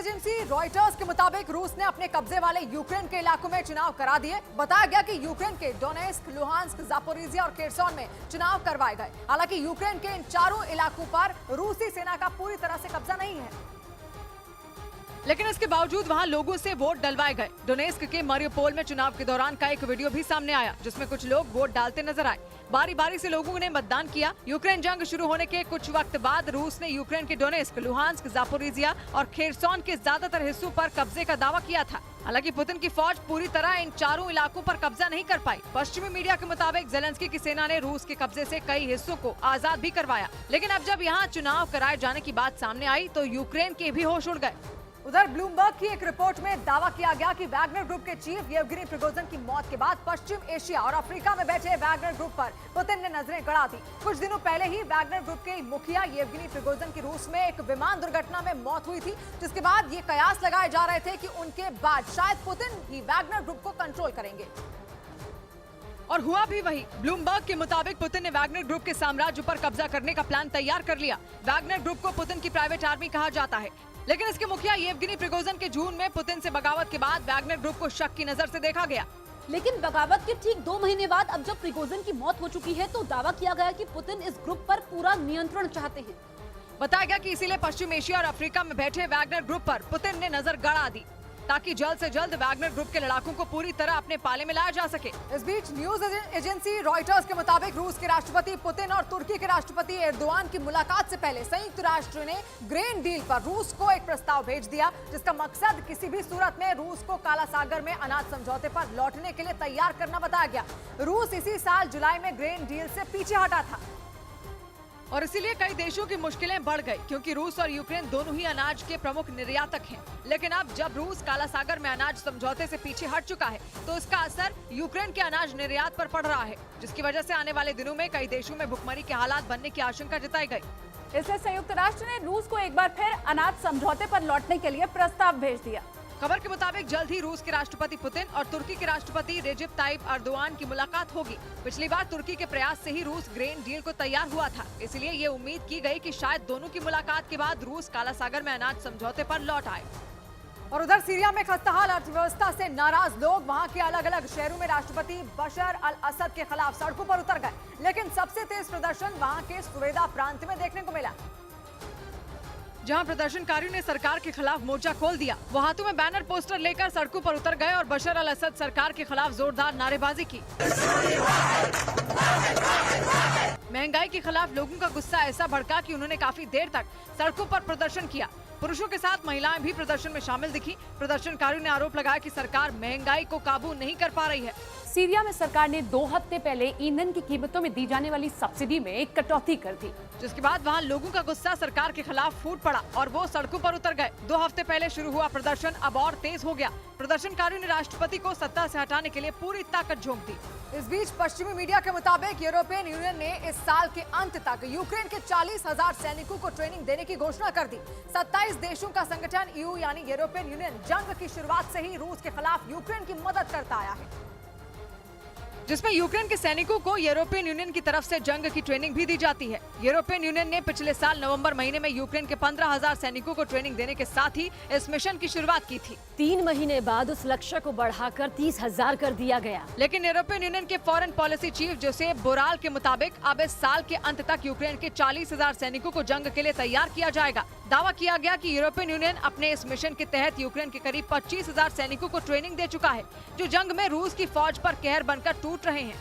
Agency Reuters के मुताबिक रूस ने अपने कब्जे वाले यूक्रेन के इलाकों में चुनाव करा दिए। बताया गया कि यूक्रेन के डोनेस्क, लुहांस्क, जापोरिजिया और केरसन में चुनाव करवाए गए। हालांकि यूक्रेन के इन चारों इलाकों पर रूसी सेना का पूरी तरह से कब्जा नहीं है, लेकिन इसके बावजूद वहां लोगों से वोट डलवाए गए। डोनेस्क के मारियोपोल में चुनाव के दौरान का एक वीडियो भी सामने आया, जिसमें कुछ लोग वोट डालते नजर आए। बारी बारी से लोगों ने मतदान किया। यूक्रेन जंग शुरू होने के कुछ वक्त बाद रूस ने यूक्रेन के डोनेस्क, लुहांस्क, जापोरिजिया और खेरसन के ज्यादातर हिस्सों पर कब्जे का दावा किया था। हालांकि पुतिन की फौज पूरी तरह इन चारों इलाकों पर कब्जा नहीं कर पाई। पश्चिमी मीडिया के मुताबिक जेलेंस्की की सेना ने रूस के कब्जे से कई हिस्सों को आजाद भी करवाया, लेकिन अब जब यहाँ चुनाव कराए जाने की बात सामने आई तो यूक्रेन के भी होश उड़ गए। उधर ब्लूमबर्ग की एक रिपोर्ट में दावा किया गया कि वैगनर ग्रुप के चीफ येवगेनी प्रिगोजिन की मौत के बाद पश्चिम एशिया और अफ्रीका में बैठे वैगनर ग्रुप पर पुतिन ने नजरें गड़ा दी। कुछ दिनों पहले ही वैगनर ग्रुप के मुखिया येवगेनी प्रिगोजिन की रूस में एक विमान दुर्घटना में मौत हुई थी, जिसके बाद ये कयास लगाए जा रहे थे कि उनके बाद शायद पुतिन ही वैगनर ग्रुप को कंट्रोल करेंगे। और हुआ भी वही। ब्लूमबर्ग के मुताबिक पुतिन ने वैगनर ग्रुप के साम्राज्य पर कब्जा करने का प्लान तैयार कर लिया। वैगनर ग्रुप को पुतिन की प्राइवेट आर्मी कहा जाता है, लेकिन इसके मुखिया येवगेनी प्रिगोजिन के जून में पुतिन से बगावत के बाद वैगनर ग्रुप को शक की नजर से देखा गया। लेकिन बगावत के ठीक 2 महीने बाद अब जब प्रिगोजिन की मौत हो चुकी है तो दावा किया गया कि पुतिन इस ग्रुप पर पूरा नियंत्रण चाहते हैं। बताया गया कि इसीलिए पश्चिम एशिया और अफ्रीका में बैठे वैगनर ग्रुप पर पुतिन ने नजर गड़ा दी, ताकि जल्द से जल्द वैगनर ग्रुप के लड़ाकों को पूरी तरह अपने पाले में लाया जा सके। इस बीच न्यूज एजेंसी रॉयटर्स के मुताबिक रूस के राष्ट्रपति पुतिन और तुर्की के राष्ट्रपति एर्दोआन की मुलाकात से पहले संयुक्त राष्ट्र ने ग्रेन डील पर रूस को एक प्रस्ताव भेज दिया, जिसका मकसद किसी भी सूरत में रूस को काला सागर में अनाज समझौते पर लौटने के लिए तैयार करना बताया गया। रूस इसी साल जुलाई में ग्रेन डील से पीछे हटा था और इसीलिए कई देशों की मुश्किलें बढ़ गई, क्योंकि रूस और यूक्रेन दोनों ही अनाज के प्रमुख निर्यातक हैं। लेकिन अब जब रूस काला सागर में अनाज समझौते से पीछे हट चुका है तो इसका असर यूक्रेन के अनाज निर्यात पर पड़ रहा है, जिसकी वजह से आने वाले दिनों में कई देशों में भुखमरी के हालात बनने की आशंका जताई गई। इसलिए संयुक्त राष्ट्र ने रूस को एक बार फिर अनाज समझौते पर लौटने के लिए प्रस्ताव भेज दिया। खबर के मुताबिक जल्द ही रूस के राष्ट्रपति पुतिन और तुर्की के राष्ट्रपति रेजिप ताइप एर्दोआन की मुलाकात होगी। पिछली बार तुर्की के प्रयास से ही रूस ग्रेन डील को तैयार हुआ था, इसलिए ये उम्मीद की गई कि शायद दोनों की मुलाकात के बाद रूस काला सागर में अनाज समझौते पर लौट आए। और उधर सीरिया में खस्ताहाल अर्थव्यवस्था से नाराज लोग वहां के अलग अलग शहरों में राष्ट्रपति बशर अल असद के खिलाफ सड़कों पर उतर गए, लेकिन सबसे तेज प्रदर्शन वहां के सुवेदा प्रांत में देखने को मिला, जहां प्रदर्शनकारियों ने सरकार के खिलाफ मोर्चा खोल दिया। वो हाथों में बैनर पोस्टर लेकर सड़कों पर उतर गए और बशर अल असद सरकार के खिलाफ जोरदार नारेबाजी की। महंगाई के खिलाफ लोगों का गुस्सा ऐसा भड़का कि उन्होंने काफी देर तक सड़कों पर प्रदर्शन किया। पुरुषों के साथ महिलाएं भी प्रदर्शन में शामिल दिखी। प्रदर्शनकारियों ने आरोप लगाया कि सरकार महंगाई को काबू नहीं कर पा रही है। सीरिया में सरकार ने 2 हफ्ते पहले ईंधन की कीमतों में दी जाने वाली सब्सिडी में एक कटौती कर दी, जिसके बाद वहां लोगों का गुस्सा सरकार के खिलाफ फूट पड़ा और वो सड़कों पर उतर गए। 2 हफ्ते पहले शुरू हुआ प्रदर्शन अब और तेज हो गया। प्रदर्शनकारियों ने राष्ट्रपति को सत्ता से हटाने के लिए पूरी ताकत झोंक दी। इस बीच पश्चिमी मीडिया के मुताबिक यूरोपियन यूनियन ने इस साल के अंत तक यूक्रेन के 40,000 सैनिकों को ट्रेनिंग देने की घोषणा कर दी। 27 देशों का संगठन EU यानी यूरोपियन यूनियन जंग की शुरुआत से ही रूस के खिलाफ यूक्रेन की मदद करता आया है, जिसमें यूक्रेन के सैनिकों को यूरोपियन यूनियन की तरफ से जंग की ट्रेनिंग भी दी जाती है। यूरोपियन यूनियन ने पिछले साल नवंबर महीने में यूक्रेन के 15,000 सैनिकों को ट्रेनिंग देने के साथ ही इस मिशन की शुरुआत की थी। 3 महीने बाद उस लक्ष्य को बढ़ाकर 30,000 कर दिया गया। लेकिन यूरोपियन यूनियन के foreign policy chief Joseph Boral के मुताबिक अब इस साल के अंत तक यूक्रेन के 40,000 सैनिकों को जंग के लिए तैयार किया जाएगा। दावा किया गया कि यूरोपियन यूनियन अपने इस मिशन के तहत यूक्रेन के करीब 25,000 सैनिकों को ट्रेनिंग दे चुका है, जो जंग में रूस की फौज पर कहर बनकर टूट रहे हैं।